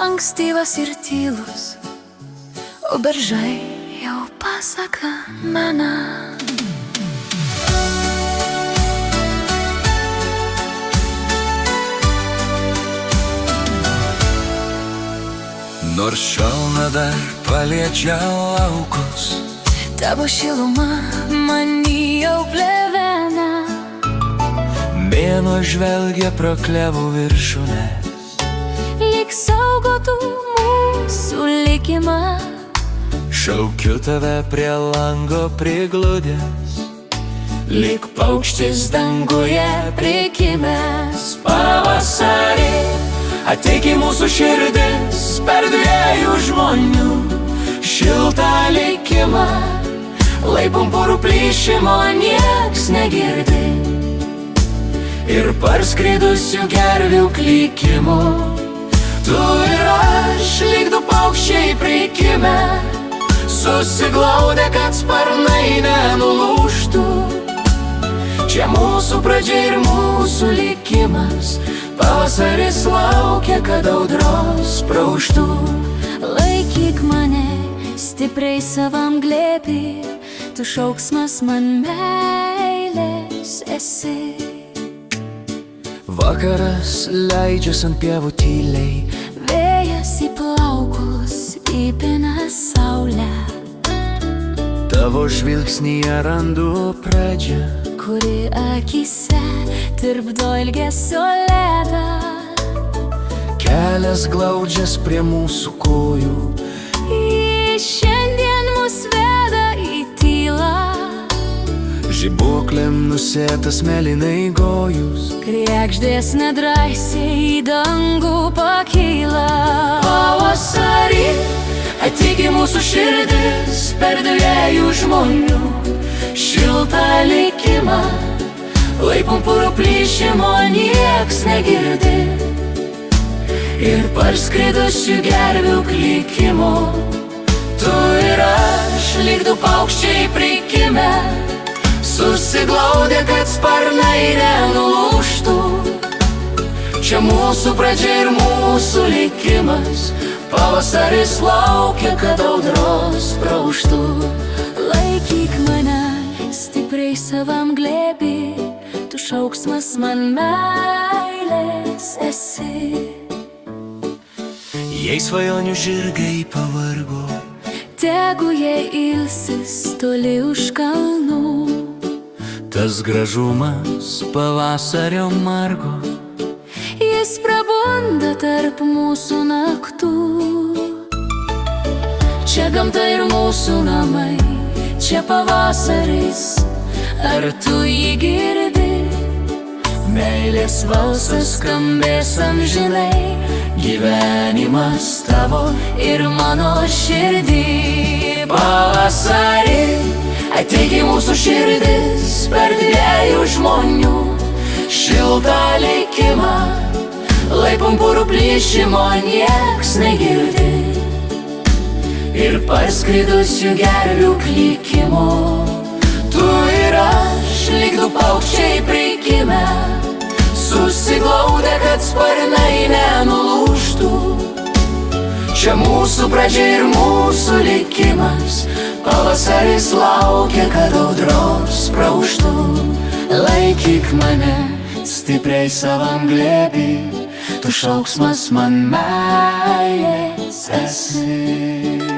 ankstyvas ir tylus, o beržai jau pasaką mena. Nors šalna dar paliečia laukus, tavo šiluma many jau plevena. Mėnuo žvelgia pro klevų viršūnes, lyg saugotų mūsų likimą. šaukiu tave prie lango prigludęs, lyg paukštis danguje prikimęs. Pavasarį ateik į mūsų širdis per dviejų žmonių šiltą likimą. Lai pumpurų plyšimo nieks negirdi ir parskridusių gervių klykimo. Tu ir aš, lyg du paukščiai prikimę, susiglaudę, kad sparnai nenulūžtų. Čia mūsų pradžia ir mūsų likimas, pavasaris laukia, kad audros prauštų. Laikyk mane stipriai savam glėby, tu šauksmas man meilės esi. Vakaras leidžias ant pievų tyliai, Vėjas į plaukus įpina saulę, tavo žvilgsnyje randu pradžią, kuri akyse tirpdo ilgesio ledą. kelias glaudžias prie mūsų kojų, Jis šiandien mus veda į tylą, žibuoklėm nusėtas mėlynai gojus. kregždės nedrąsiai į dangų pakyla. Pavasarį ateik į mūsų širdis per dviejų žmonių šiltą likimą. Lai pumpurų plyšimo nieks negirdi ir parskridusių gervių klykimo. Tu ir aš, lyg du paukščiai prikimę, susiglaudę, kad sparnai nenulūžtų. Čia mūsų pradžia ir mūsų likimas, pavasaris laukia, kad audros prauštų. Laikyk mane stipriai savam glėby, tu šauksmas man meilės esi. Jei svajonių žirgai pavargo, Tegu jie ilsis toli už kalnų, tas gražumas pavasario margo, jis prabunda tarp mūsų naktų. Čia gamta ir mūsų namai, čia pavasaris, ar tu jį girdi? Meilės balsas skambės amžinai, gyvenimas tavo ir mano širdį. Pavasarį ateik į mūsų širdis per dviejų žmonių šiltą likimą. Lai pumpurų plyšimo nieks negirdi ir parskridusių gervių klykimo. Tu ir aš, lyg du paukščiai prikimę, susiglaudę, kad sparnai nenulūžtų. Čia mūsų pradžia ir mūsų likimas, pavasaris laukia, kad audros prauštų. Laikyk mane stipriai savam glėby, tu šauksmas man meilės esi.